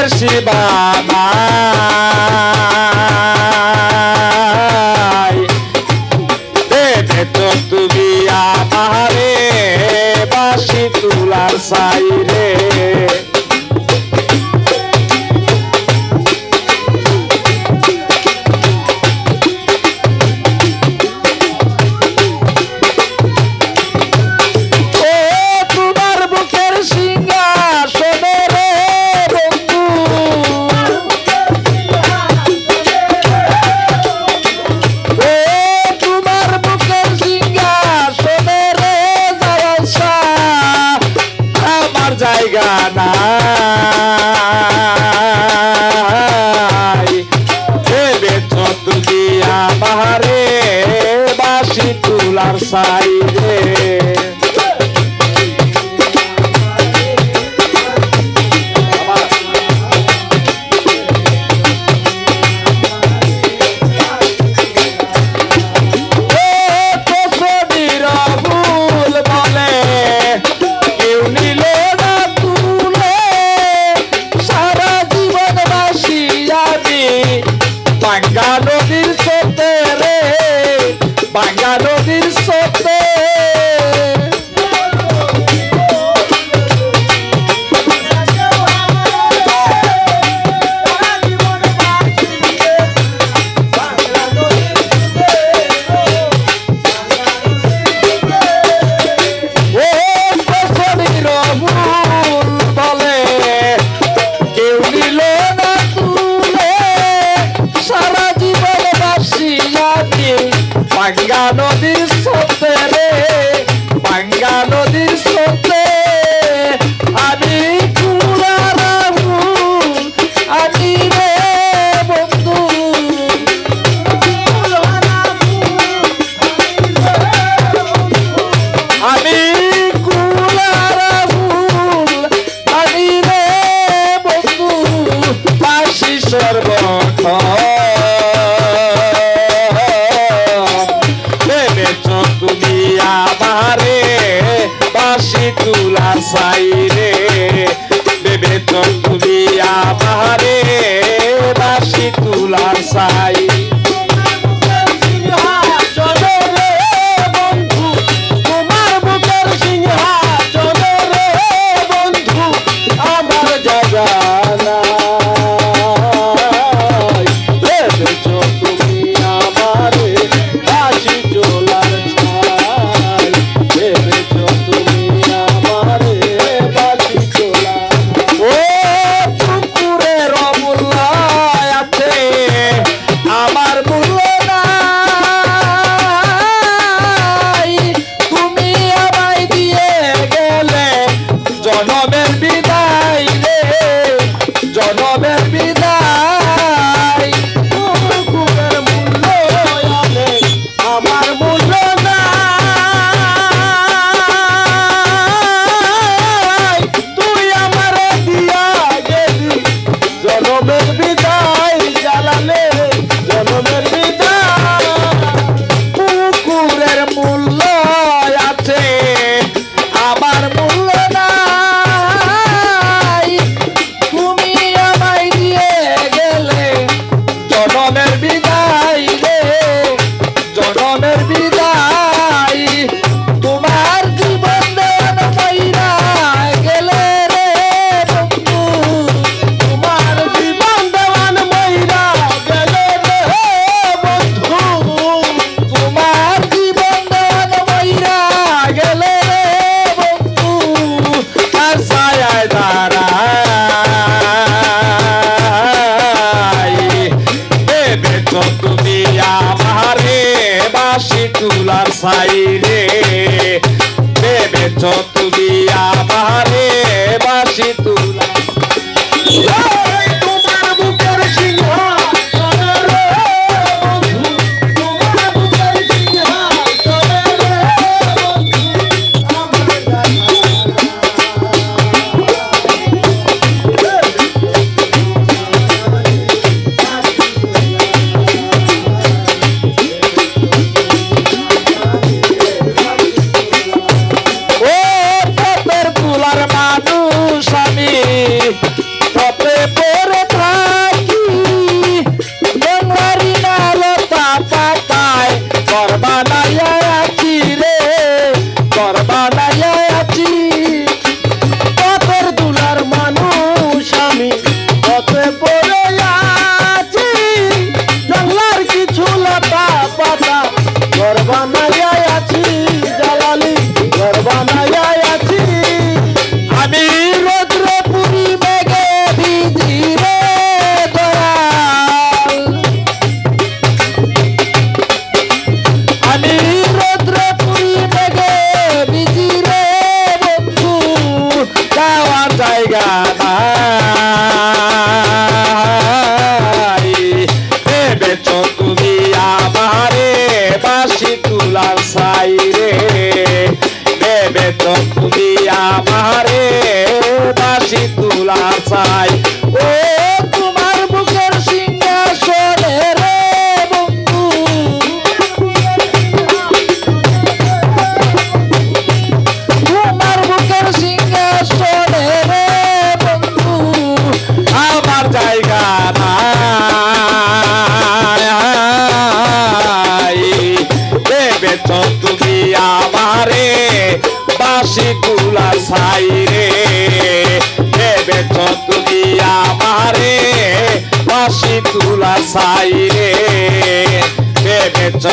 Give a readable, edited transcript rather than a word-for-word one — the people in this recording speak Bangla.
বুকের সীমানায় দেবে তো তুমি আমারে বাঁশি তুলার ছাই রে জায়গা নাই দেবে যত দিয়া বাহারে বাঁশি তুলার ছাই রে বাঙ্গা নদীর স্রোতে রে বাঙ্গা নদীর স্রোতে বাঙ্গা নদীর স্রোতে রে বাঙ্গা নদীর স্রোতে আমি আমি রে বন্ধু আমি আমি রে বন্ধু বাঁশি সর্বক্ষণ তুমি আমারে বাঁশি তুলার ছাই রে দেবে তো তুমি আমারে বাঁশি তুলার ছাই জনমের বিদায় রে জনমের বিদায় বুকের মূল্য আমার মূল্য নাই তুই আমার দিয়া গেলি জনমের বিদায় জ্বালালে জনমের বিদায় পুকুরের মূল্য আছে আমার মূল্য তুমি আমারে বাঁশি তুলার ছাই রে দেবে তুমি আমারে বাঁশি তুলার তোমার বুকের নাই ও তোমার বুকের সিংহাসনে রে বন্ধু তোমার বুকের সিংহাসনে রে বন্ধু আমার জায়গা নাই দেবেছ তুমি আমারে বাসি তুলার ছাই রে দেবেছ তুমি আমারে বাসি তুলার ছাই রে দেবেছ